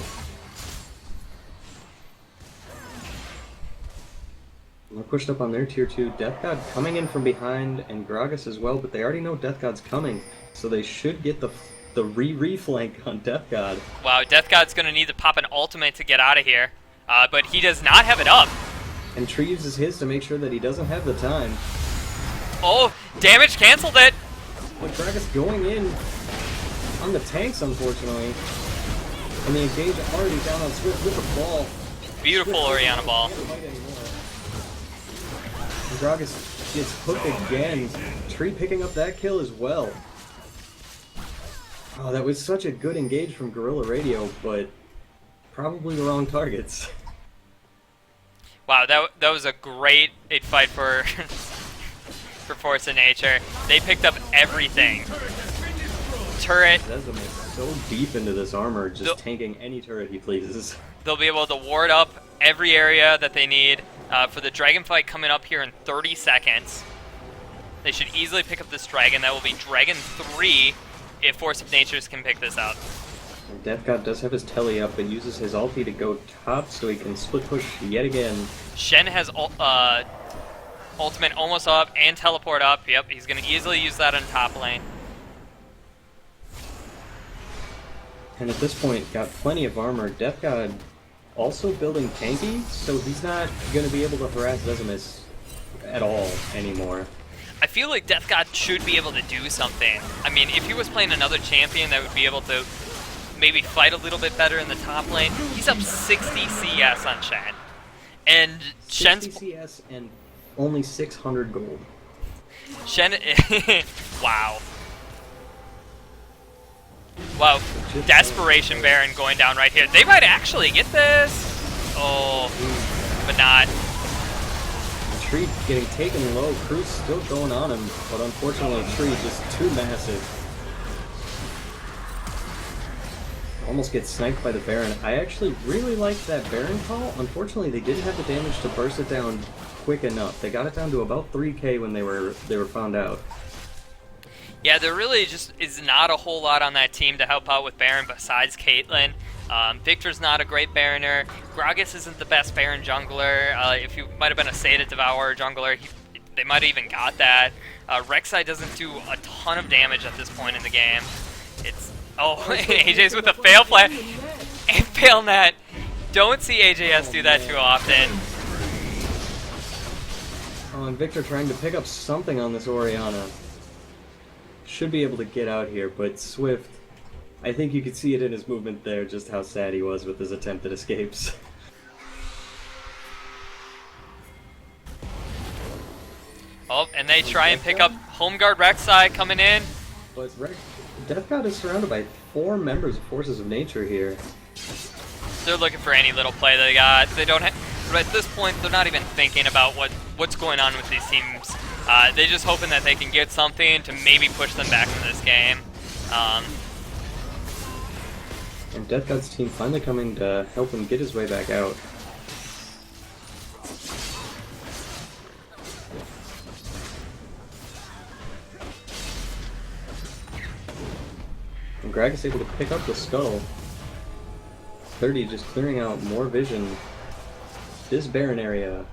They're pushed up on their tier 2. Death God coming in from behind, and Gragas as well, but they already know Death God's coming, so they should get the re-flank on Death God. Wow, Death God's gonna need to pop an ultimate to get out of here, but he does not have it up. And Tree uses his to make sure that he doesn't have the time. Oh, damage canceled it. But Gragas going in on the tanks, unfortunately. And the engage already down on Swift with the ball. Beautiful Orianna ball. And Gragas gets hooked again. Tree picking up that kill as well. Oh, that was such a good engage from Gorilla Radio, but probably the wrong targets. Wow, that was a great 8-fight for for Force of Nature. They picked up everything. Turret. Zezum is so deep into this armor, just tanking any turret he pleases. They'll be able to ward up every area that they need for the dragon fight coming up here in 30 seconds. They should easily pick up this dragon. That will be Dragon 3 if Force of Natures can pick this up. And Death God does have his telly up, but uses his ulti to go top so he can split push yet again. Shen has ultimate almost up and teleport up. Yep, he's going to easily use that on top lane. And at this point, got plenty of armor. Death God also building tanky, so he's not going to be able to harass Zezum at all anymore. I feel like Death God should be able to do something. I mean, if he was playing another champion that would be able to maybe fight a little bit better in the top lane, he's up 60 CS on Shen. And 60 Shen's... CS and only 600 gold. Shen... wow. Wow, Desperation Baron going down right here. They might actually get this. Oh, but not. Tree getting taken low. Crew's still going on him, but unfortunately Tree just too massive. Almost gets sniped by the Baron. I actually really liked that Baron call. Unfortunately, they didn't have the damage to burst it down quick enough. They got it down to about 3k when they were found out. Yeah, there really just is not a whole lot on that team to help out with Baron besides Caitlyn. Victor's not a great Baroner. Gragas isn't the best Baron jungler. If you might have been a Seda Devourer jungler, they might have even got that. Rek'Sai doesn't do a ton of damage at this point in the game. It's AJ's with a fail play and fail net. Don't see AJS do that too often. Oh, and Victor trying to pick up something on this Orianna. Should be able to get out here, but Swift, I think you could see it in his movement there, just how sad he was with his attempted escapes. Oh, and they try and pick up Home Guard Rek'Sai coming in. But Death God is surrounded by 4 members of Forces of Nature here. They're looking for any little play they got. They don't have, at this point, they're not even thinking about what's going on with these teams. They're just hoping that they can get something to maybe push them back in this game. And Death God's team finally coming to help him get his way back out. And Gragas able to pick up the skull. 30 just clearing out more vision. This Baron area.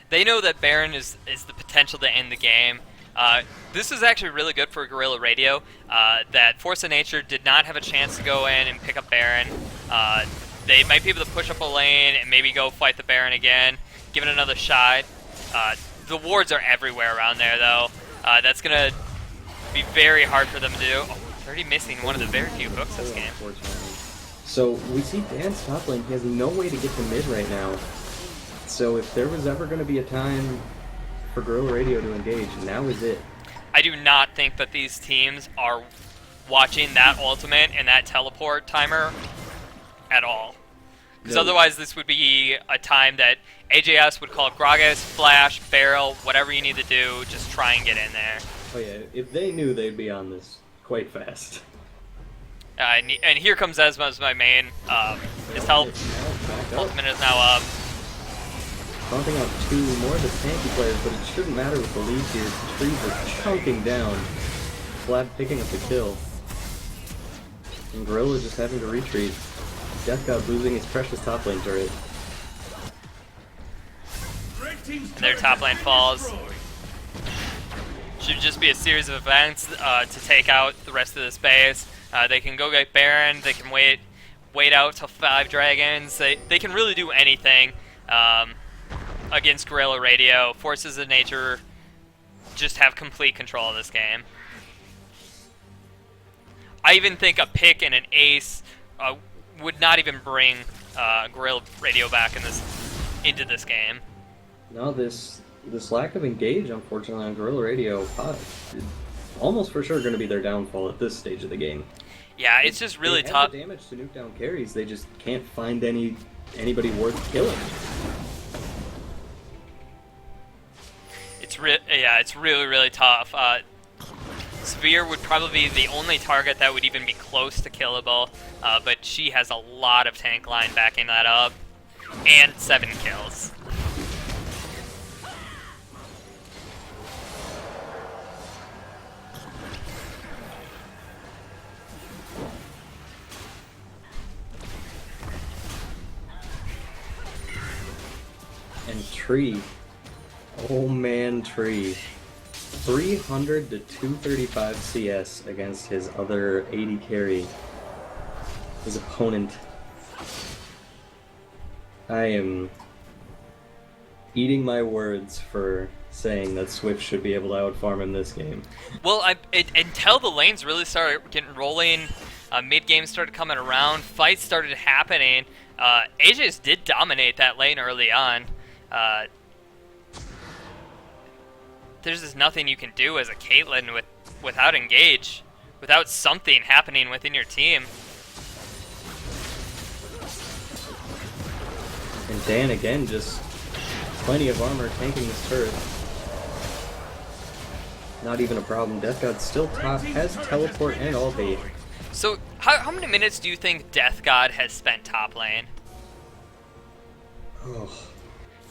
They know that Baron is the potential to end the game. This is actually really good for Guerrilla Radio. That Force of Nature did not have a chance to go in and pick up Baron. They might be able to push up a lane and maybe go fight the Baron again, give it another shot. The wards are everywhere around there, though. That's going to be very hard for them to do. Oh, 30 missing one of the very few hooks this game. So we see Dan's top lane. He has no way to get to mid right now. So if there was ever going to be a time for Guerrilla Radio to engage, now is it. I do not think that these teams are watching that ultimate and that teleport timer at all. Because otherwise this would be a time that AJS would call Gragas, Flash, Barrel, whatever you need to do, just try and get in there. Oh yeah, if they knew, they'd be on this quite fast. And here comes Esma as my main. His ultimate is now up. Bumping out 2 more of the tanky players, but it shouldn't matter with the lead here. Trees are chunking down. Flab picking up the kill. And Gorilla just having to retreat. Death God losing his precious top lane turret. And their top lane falls. Should just be a series of events to take out the rest of this base. They can go get Baron. They can wait out till 5 dragons. They can really do anything against Guerrilla Radio. Forces of Nature just have complete control of this game. I even think a pick and an ace would not even bring Guerrilla Radio back into this game. No, this lack of engage, unfortunately, on Guerrilla Radio, almost for sure going to be their downfall at this stage of the game. Yeah, it's just really tough. They have the damage to nuke down carries. They just can't find anybody worth killing. It's really, really tough. Sphere would probably be the only target that would even be close to killable, but she has a lot of tank line backing that up, and 7 kills. And Tree. Oh man, Tree. 300 to 235 CS against his other 80 carry. His opponent. I am eating my words for saying that Swift should be able to outfarm him this game. Well, until the lanes really started getting rolling, mid-game started coming around, fights started happening, Aegis did dominate that lane early on. There's just nothing you can do as a Caitlyn without engage, without something happening within your team. And Dan again, just plenty of armor tanking this turret. Not even a problem. Death God still top, has teleport and all bait. So, how many minutes do you think Death God has spent top lane? Oh.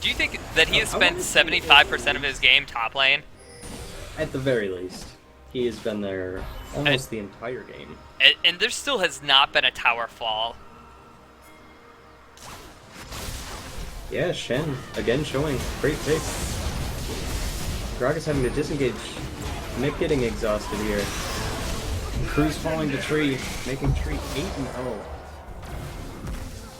Do you think that he has spent 75% of his game top lane? At the very least. He has been there almost the entire game. And there still has not been a tower fall. Yeah, Shen, again showing great pick. Gragas having to disengage. Mick getting exhausted here. Cruz falling to Tree, making Tree 8-0.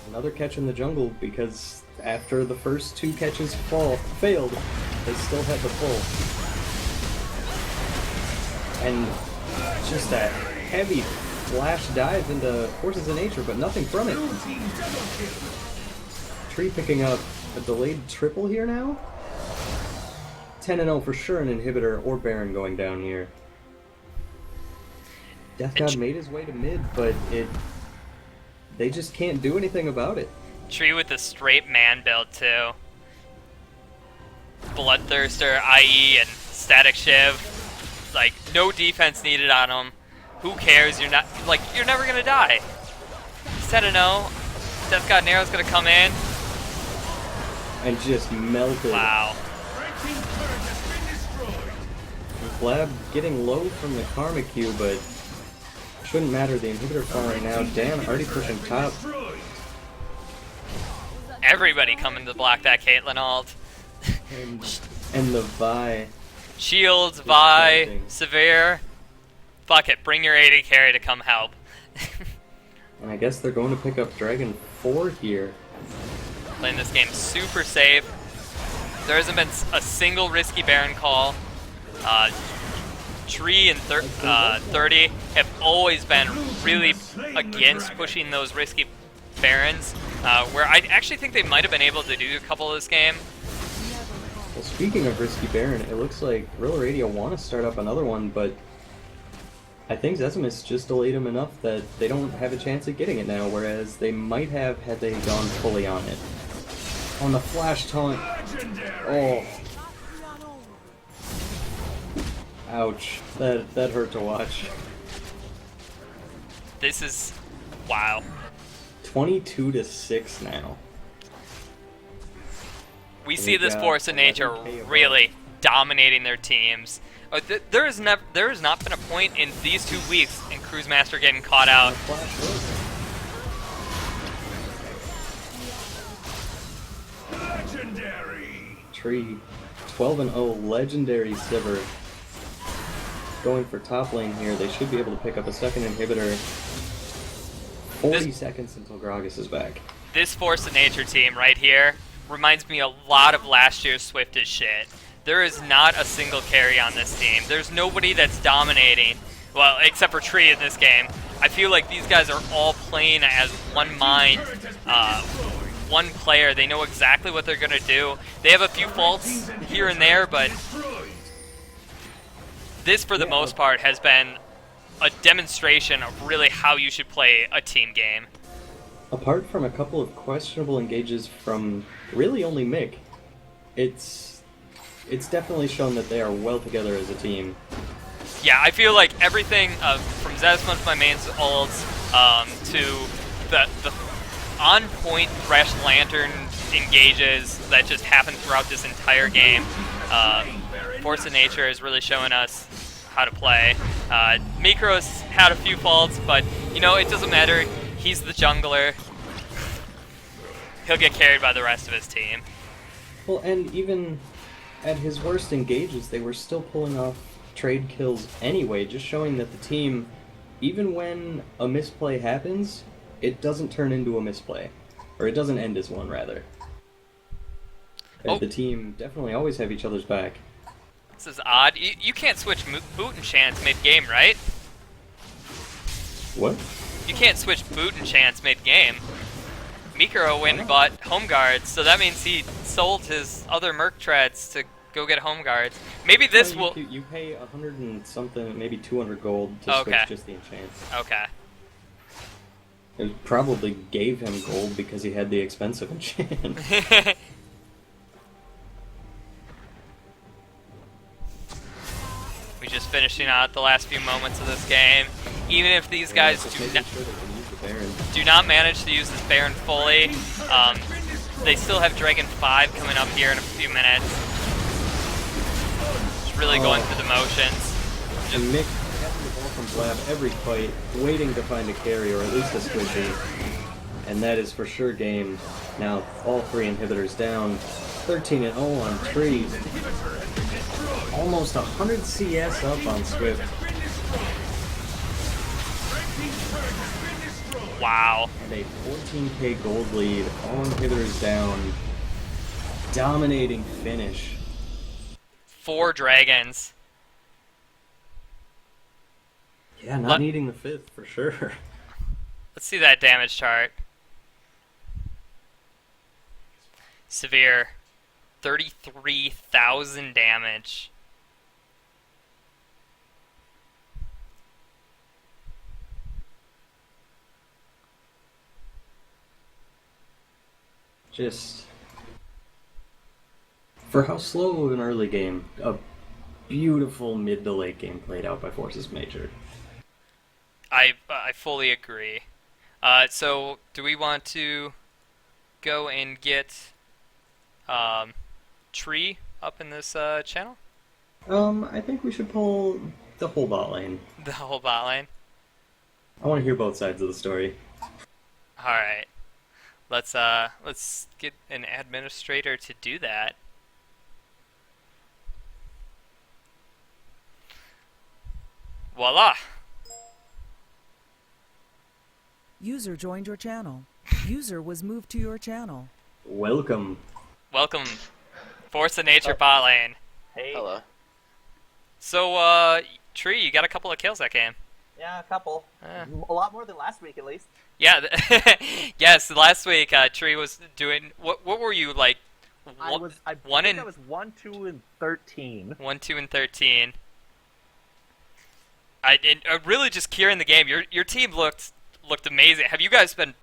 Another catch in the jungle because after the first 2 catches failed, they still had the pull. And just a heavy flash dive into Forces of Nature, but nothing from it. Tree picking up a delayed triple here now. 10-0 for sure, an inhibitor or Baron going down here. Death God made his way to mid, but they just can't do anything about it. Tree with the straight man build too. Bloodthirster, IE, and Static Shiv. Like, no defense needed on him. Who cares? You're never gonna die. 10-0. Death God Nero's gonna come in. And just melted. Wow. Blab getting low from the Karma Q, but shouldn't matter. The inhibitor falling now. Dan already pushing top. Everybody coming to block that Caitlyn ult. And the Vi. Shields, Vi, Severe. Fuck it, bring your AD carry to come help. And I guess they're going to pick up Dragon 4 here. Playing this game super safe. There hasn't been a single risky Baron call. Tree and 30 have always been really against pushing those risky Barons, where I actually think they might have been able to do a couple of this game. Well, speaking of risky Baron, it looks like Guerrilla Radio want to start up another one, but I think Zesimus just delayed him enough that they don't have a chance at getting it now, whereas they might have had they gone fully on it. On the flash taunt. Oh. Ouch. That hurt to watch. This is... wow. 22-6 now. We see this Force of Nature really dominating their teams. There has not been a point in these 2 weeks in Cruisemaster getting caught out. Legendary. Tree 12-0 legendary Sivir. Going for top lane here. They should be able to pick up a second inhibitor. 40 seconds until Gragas is back. This Force of Nature team right here reminds me a lot of last year's Swift as shit. There is not a single carry on this team. There's nobody that's dominating. Well, except for Tree in this game. I feel like these guys are all playing as one mind, one player. They know exactly what they're going to do. They have a few faults here and there, but this, for the most part, has been a demonstration of really how you should play a team game. Apart from a couple of questionable engages from really only Mick, it's definitely shown that they are well together as a team. Yeah, I feel like everything from Zesmund, my main ults, to the on-point Thresh Lantern engages that just happen throughout this entire game. Force of Nature is really showing us how to play. Mikros had a few faults, but you know, it doesn't matter. He's the jungler. He'll get carried by the rest of his team. Well, and even at his worst engages, they were still pulling off trade kills anyway, just showing that the team, even when a misplay happens, it doesn't turn into a misplay. Or it doesn't end as one, rather. The team definitely always have each other's back. This is odd. You can't switch boot enchants mid-game, right? What? You can't switch boot enchants mid-game. Mikro went and bought home guards, so that means he sold his other Merc treads to go get home guards. Maybe this will... You pay 100 and something, maybe 200 gold to switch just the enchants. Okay. It probably gave him gold because he had the expensive enchant. We just finishing out the last few moments of this game. Even if these guys do not manage to use this Baron fully, they still have Dragon 5 coming up here in a few minutes. Just really going through the motions. And Mick having the ball from Blab every fight, waiting to find a carry or at least a squishy. And that is for sure game. Now all 3 inhibitors down. 13-0 on Tree. Almost 100 CS up on Swift. Wow. And a 14k gold lead. All inhibitors down. Dominating finish. 4 dragons. Yeah, not needing the 5th for sure. Let's see that damage chart. Severe. 33,000 damage. Just for how slow of an early game, a beautiful mid to late game played out by Forces Major. I fully agree. So do we want to go and get Tree up in this channel? I think we should pull the whole bot lane. The whole bot lane? I want to hear both sides of the story. Alright. Let's get an administrator to do that. Voila! User joined your channel. User was moved to your channel. Welcome. Welcome, Force of Nature bot lane. Hey. Hello. So, Tree, you got a couple of kills that game. Yeah, a couple. A lot more than last week, at least. Yeah, yes. Last week, Tree was doing. What were you like? I was 1, 2, and 13. 1, 2, and 13. Really just curing the game. Your team looked amazing. Have you guys been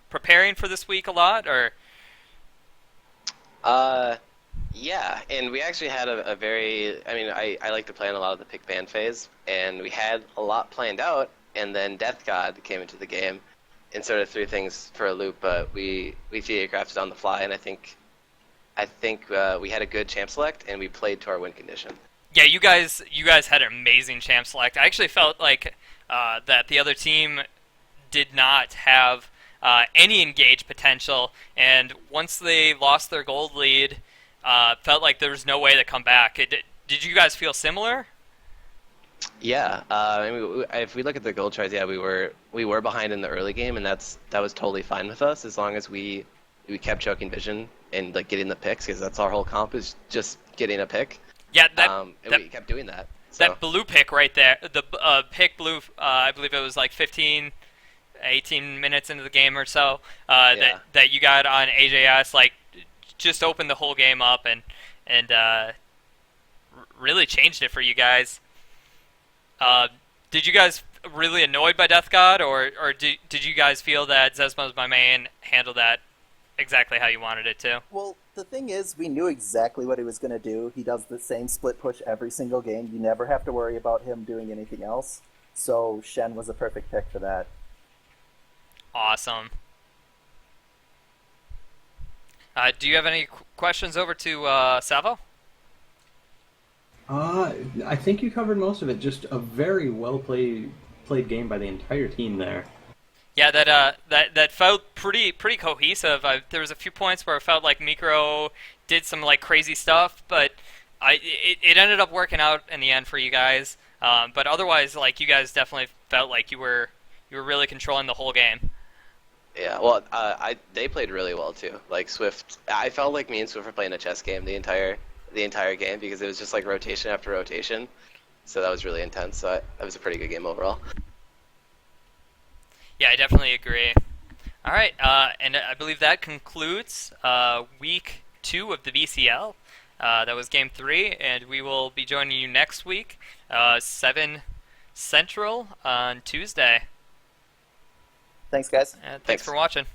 preparing for this week a lot, or? Yeah, and we actually had a very, I mean, I like to play in a lot of the pick ban phase, and we had a lot planned out, and then Death God came into the game and sort of threw things for a loop, but we theatricrafted on the fly, and I think we had a good champ select, and we played to our win condition. Yeah, you guys had an amazing champ select. I actually felt like that the other team did not have any engage potential, and once they lost their gold lead, felt like there was no way to come back. Did you guys feel similar? Yeah, I mean, if we look at the gold charts, yeah, we were behind in the early game, and that was totally fine with us as long as we kept choking vision and like getting the picks, because that's our whole comp is just getting a pick. Yeah, we kept doing that. So. That blue pick right there, the pick blue, I believe it was like 18 minutes into the game or so, that you got on AJS, like just opened the whole game up and really changed it for you guys. Did you guys really annoyed by Death God, or did you guys feel that Zesma's my main handled that exactly how you wanted it to? Well, the thing is, we knew exactly what he was going to do. He does the same split push every single game. You never have to worry about him doing anything else. So Shen was a perfect pick for that. Awesome. Do you have any questions over to Salvo? I think you covered most of it. Just a very well played game by the entire team there. Yeah, that felt pretty cohesive. There was a few points where it felt like Mikro did some like crazy stuff, but it ended up working out in the end for you guys. But otherwise, like you guys definitely felt like you were really controlling the whole game. Yeah, well, they played really well too. Like Swift, I felt like me and Swift were playing a chess game the entire game because it was just like rotation after rotation. So that was really intense. So it was a pretty good game overall. Yeah, I definitely agree. All right, and I believe that concludes week 2 of the VCL. That was game 3, and we will be joining you next week, 7 Central on Tuesday. Thanks, guys. Thanks for watching.